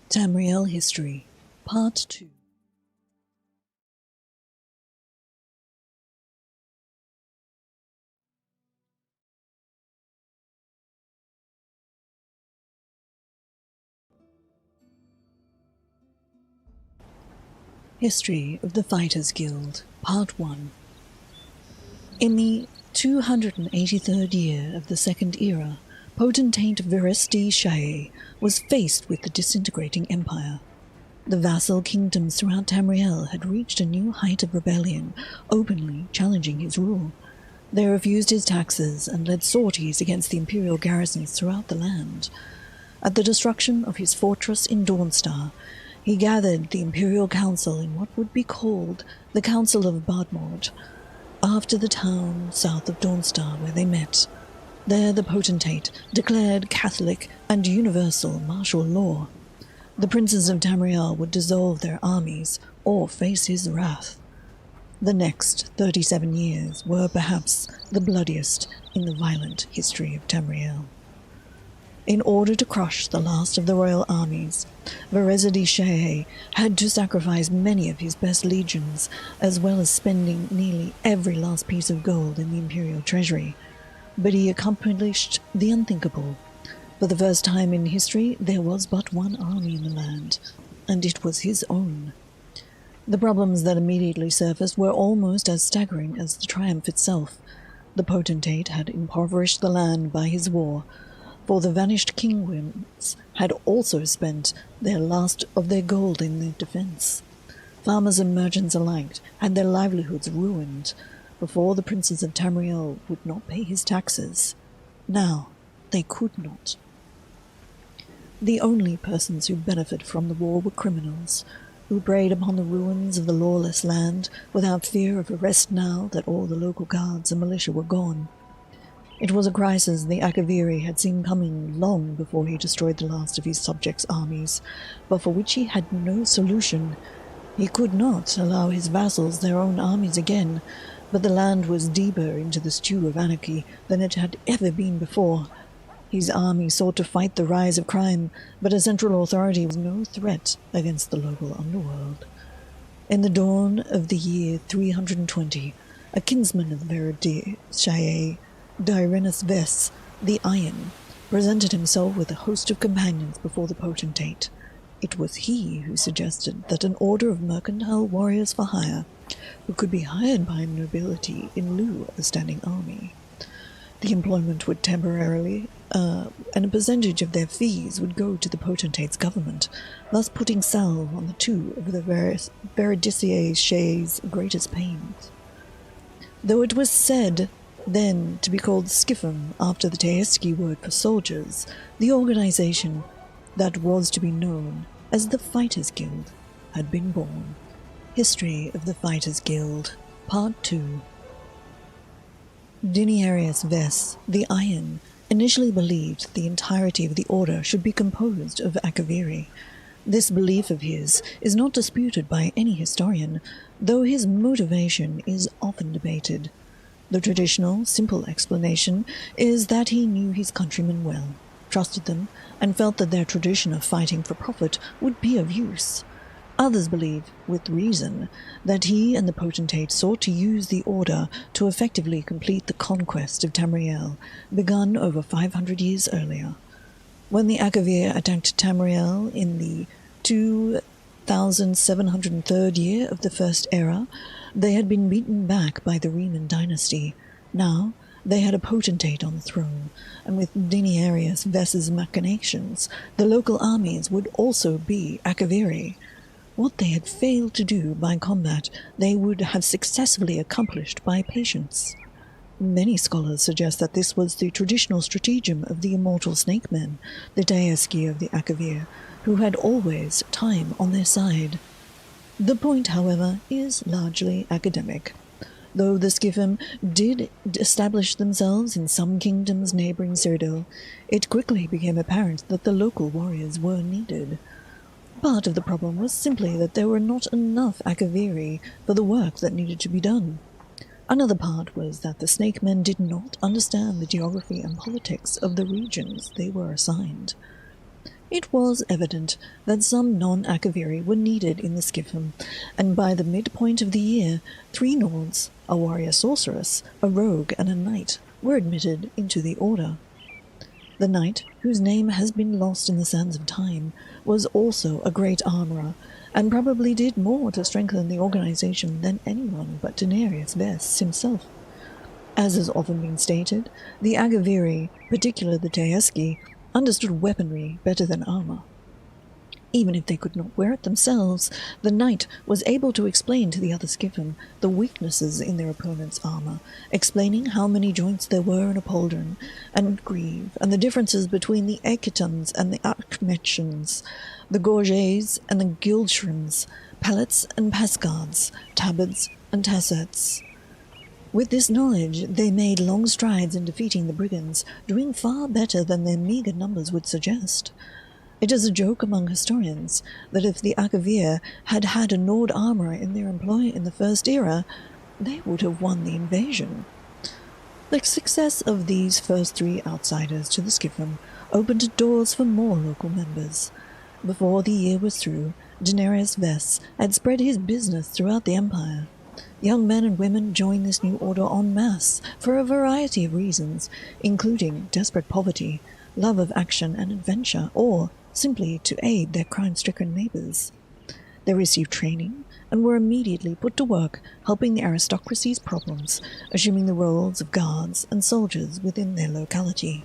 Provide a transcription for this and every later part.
Tamriel History, Part 2. History of the Fighters Guild, Part 1. In the 283rd year of the Second Era, potentate Veresti Shae was faced with the disintegrating empire. The vassal kingdoms throughout Tamriel had reached a new height of rebellion, openly challenging his rule. They refused his taxes and led sorties against the imperial garrisons throughout the land. At the destruction of his fortress in Dawnstar, he gathered the Imperial Council in what would be called the Council of Badmord, after the town south of Dawnstar where they met. There the potentate declared Catholic and universal martial law. The princes of Tamriel would dissolve their armies or face his wrath. The next 37 years were perhaps the bloodiest in the violent history of Tamriel. In order to crush the last of the royal armies, Veresti Shae had to sacrifice many of his best legions, as well as spending nearly every last piece of gold in the imperial treasury. But he accomplished the unthinkable. For the first time in history, there was but one army in the land, and it was his own. The problems that immediately surfaced were almost as staggering as the triumph itself. The potentate had impoverished the land by his war, for the vanished kingdoms had also spent their last of their gold in their defense. Farmers and merchants alike had their livelihoods ruined before the princes of Tamriel would not pay his taxes. Now they could not. The only persons who benefited from the war were criminals, who preyed upon the ruins of the lawless land without fear of arrest now that all the local guards and militia were gone. It was a crisis the Akaviri had seen coming long before he destroyed the last of his subjects' armies, but for which he had no solution. He could not allow his vassals their own armies again, but the land was deeper into the stew of anarchy than it had ever been before. His army sought to fight the rise of crime, but a central authority was no threat against the local underworld. In the dawn of the year 320, a kinsman of Veresti Shae, Dyrenus Ves, the Iron, presented himself with a host of companions before the potentate. It was he who suggested that an order of mercantile warriors for hire, who could be hired by nobility in lieu of a standing army. The employment would temporarily, and a percentage of their fees would go to the potentate's government, thus putting salve on the two of the Veresti Shae's greatest pains. Though it was said then to be called Skiffum after the Teeski word for soldiers, the organization that was to be known as the Fighters Guild had been born. History of the Fighters Guild, Part 2. Dyrenus Ves, the Iron, initially believed the entirety of the order should be composed of Akaviri. This belief of his is not disputed by any historian, though his motivation is often debated. The traditional, simple explanation is that he knew his countrymen well, trusted them, and felt that their tradition of fighting for profit would be of use. Others believe, with reason, that he and the potentate sought to use the order to effectively complete the conquest of Tamriel, begun over 500 years earlier. When the Akavir attacked Tamriel in the 2703rd year of the First Era, they had been beaten back by the Riemann dynasty. Now they had a potentate on the throne, and with Dyrenus Ves's machinations, the local armies would also be Akaviri. What they had failed to do by combat, they would have successfully accomplished by patience. Many scholars suggest that this was the traditional stratagem of the immortal snake men, the Teeski of the Akavir, who had always time on their side. The point, however, is largely academic. Though the Skiffum did establish themselves in some kingdoms neighboring Cyrodiil, it quickly became apparent that the local warriors were needed. Part of the problem was simply that there were not enough Akaviri for the work that needed to be done. Another part was that the snake men did not understand the geography and politics of the regions they were assigned. It was evident that some non-Akaviri were needed in the Skiffum, and by the midpoint of the year, 3 Nords, a warrior sorceress, a rogue, and a knight were admitted into the order. The knight, whose name has been lost in the sands of time, was also a great armorer, and probably did more to strengthen the organization than anyone but Denarius Vess himself. As has often been stated, the Agaviri, particularly the Teeski, understood weaponry better than armor. Even if they could not wear it themselves, the knight was able to explain to the other Skiffum the weaknesses in their opponent's armor, explaining how many joints there were in a pauldron and greave, and the differences between the Ekitons and the Akmechans, the Gorges and the Gildshrims, pallets and pascards, tabards and tassets. With this knowledge, they made long strides in defeating the brigands, doing far better than their meagre numbers would suggest. It is a joke among historians that if the Akavir had had a Nord armorer in their employ in the First Era, they would have won the invasion. The success of these first 3 outsiders to the Skiffum opened doors for more local members. Before the year was through, Denarius Vess had spread his business throughout the Empire. Young men and women joined this new order en masse for a variety of reasons, including desperate poverty, love of action and adventure, or simply to aid their crime-stricken neighbors. They received training and were immediately put to work helping the aristocracy's problems, assuming the roles of guards and soldiers within their locality.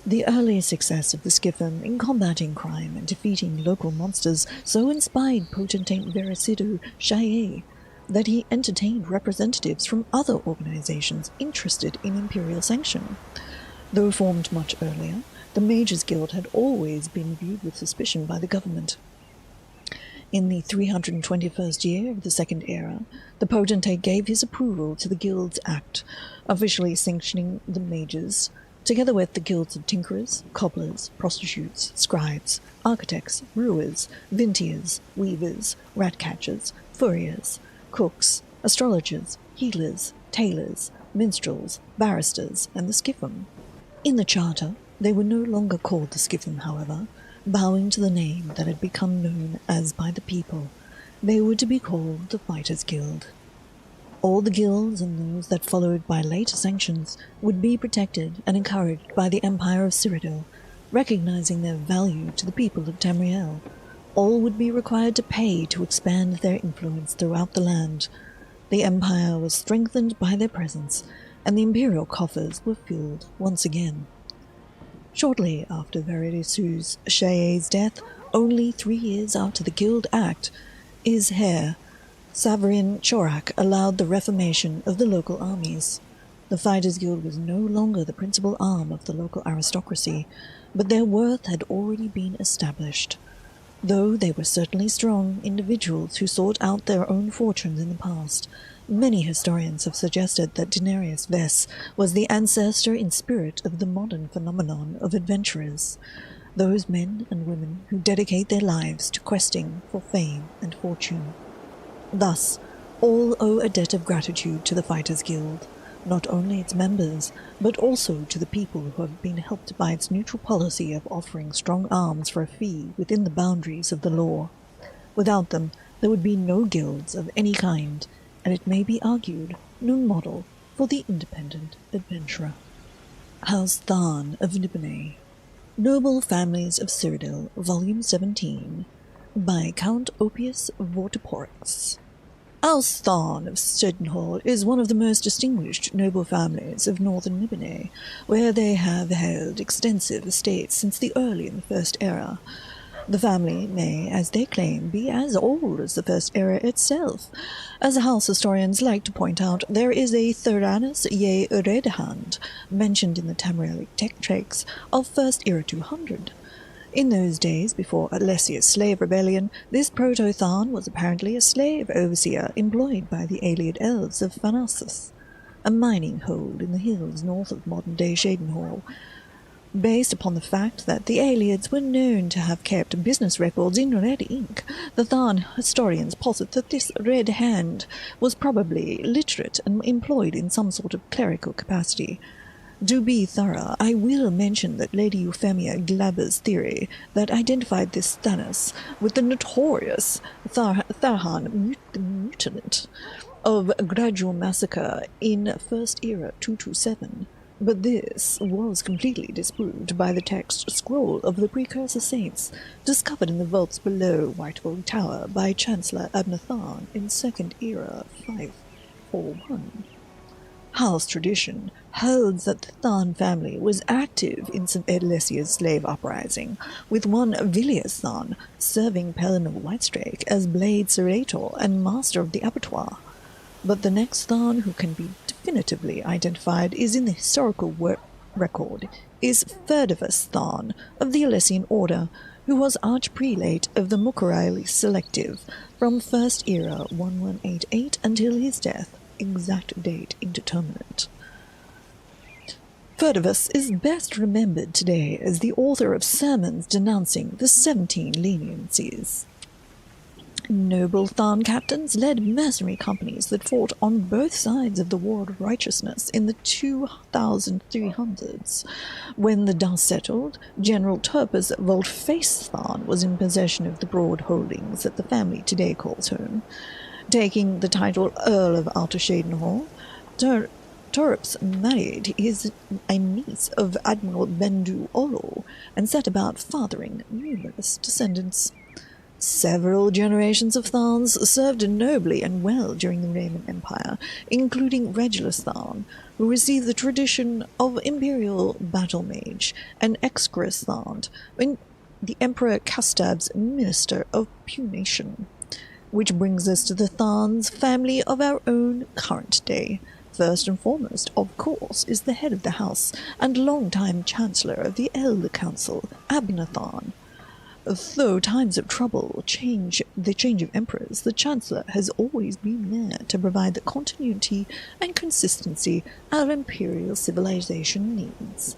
The early success of the Skiffum in combating crime and defeating local monsters so inspired potentate Verisidu Shaye that he entertained representatives from other organizations interested in imperial sanction. Though formed much earlier, the Mages Guild had always been viewed with suspicion by the government. In the 321st year of the Second Era, the potentate gave his approval to the Guild's Act, officially sanctioning the mages, together with the guilds of tinkerers, cobblers, prostitutes, scribes, architects, brewers, vintiers, weavers, rat-catchers, furriers, cooks, astrologers, healers, tailors, minstrels, barristers, and the Skiffum. In the charter, they were no longer called the Skiffum, however, bowing to the name that had become known as by the people. They were to be called the Fighters Guild. All the guilds and those that followed by later sanctions would be protected and encouraged by the Empire of Cyrodiil, recognizing their value to the people of Tamriel. All would be required to pay to expand their influence throughout the land. The Empire was strengthened by their presence, and the imperial coffers were filled once again. Shortly after Verisidu Shaye's death, only 3 years after the Guild Act, his heir, Saverin Chorak, allowed the reformation of the local armies. The Fighters Guild was no longer the principal arm of the local aristocracy, but their worth had already been established. Though they were certainly strong individuals who sought out their own fortunes in the past, many historians have suggested that Denarius Vess was the ancestor in spirit of the modern phenomenon of adventurers, those men and women who dedicate their lives to questing for fame and fortune. Thus, all owe a debt of gratitude to the Fighters Guild, not only its members, but also to the people who have been helped by its neutral policy of offering strong arms for a fee within the boundaries of the law. Without them, there would be no guilds of any kind, and it may be argued, no model for the independent adventurer. House Tharn of Nibene, Noble Families of Cyrodiil, Volume 17, by Count Oppius Vortiporix. House Tharn of Cyrodiil is one of the most distinguished noble families of northern Nibene, where they have held extensive estates since the early in the First Era. The family may, as they claim, be as old as the First Era itself. As house historians like to point out, there is a Theranos ye Redhand mentioned in the Tamriel texts of First Era 200. In those days, before Alessia's slave rebellion, this Proto-Tharn was apparently a slave overseer employed by the Aeliad elves of Phanassus, a mining hold in the hills north of modern-day Shadenhall. Based upon the fact that the Aeliads were known to have kept business records in red ink, the Tharn historians posit that this Red Hand was probably literate and employed in some sort of clerical capacity. To be thorough, I will mention that Lady Euphemia Glaber's theory that identified this Thanos with the notorious Tharhan the Mutant of Gradual Massacre in First Era 227, but this was completely disproved by the text scroll of the Precursor Saints, discovered in the vaults below Whitehall Tower by Chancellor Abnathan in Second Era 541. House tradition holds that the Than family was active in St. Edlesia's slave uprising, with one Vilius Than serving Pelin of Whitestrake as Blade Serrator and Master of the Abattoir. But the next Than who can be definitively identified is in the historical record is Ferdivus Than of the Alessian Order, who was Archprelate of the Mucuraili Selective from First Era 1188 until his death, exact date indeterminate. Ferdivus is best remembered today as the author of sermons denouncing the 17 leniencies. Noble Than captains led mercenary companies that fought on both sides of the War of Righteousness in the 2300s. When the dust settled, General Turpus Volte-Face Than was in possession of the broad holdings that the family today calls home. Taking the title Earl of Altershaden-Hall, Turpus married a niece of Admiral Bendu Olo and set about fathering numerous descendants. Several generations of Thans served nobly and well during the Roman Empire, including Regulus Than, who received the tradition of Imperial Battle Mage, and Excrus Than, the Emperor Castab's Minister of Punation. Which brings us to the Thans family of our own current day. First and foremost, of course, is the head of the house and longtime Chancellor of the Elder Council, Abnathan. Though times of trouble the change of emperors, the Chancellor has always been there to provide the continuity and consistency our imperial civilization needs.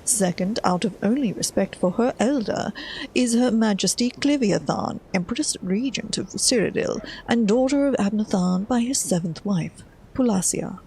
Second, out of only respect for her elder, is Her Majesty Clivia Than, Empress Regent of Cyrodiil, and daughter of Abnathan by his seventh wife, Pulasia.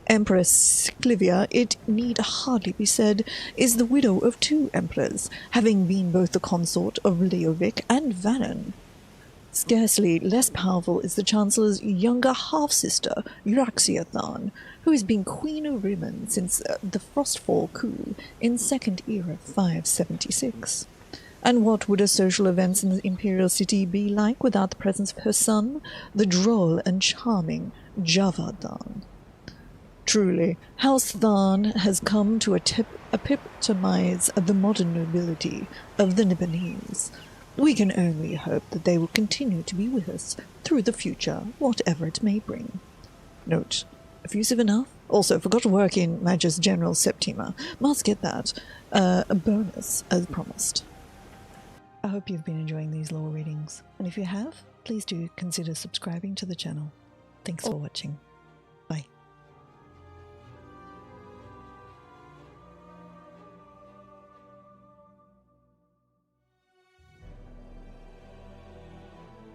Empress Clivia, it need hardly be said, is the widow of two emperors, having been both the consort of Leovic and Vannon. Scarcely less powerful is the Chancellor's younger half-sister, Euryxia Than, who has been Queen of Rimmon since the Frostfall coup in Second Era 576. And what would her social events in the Imperial City be like without the presence of her son, the droll and charming Java Than? Truly, House Than has come to epitomize the modern nobility of the Nibbanese. We can only hope that they will continue to be with us through the future, whatever it may bring. Note, effusive enough? Also, forgot to work in Magus General Septima. Must get that. A bonus, as promised. I hope you've been enjoying these lore readings, and if you have, please do consider subscribing to the channel. Thanks for watching.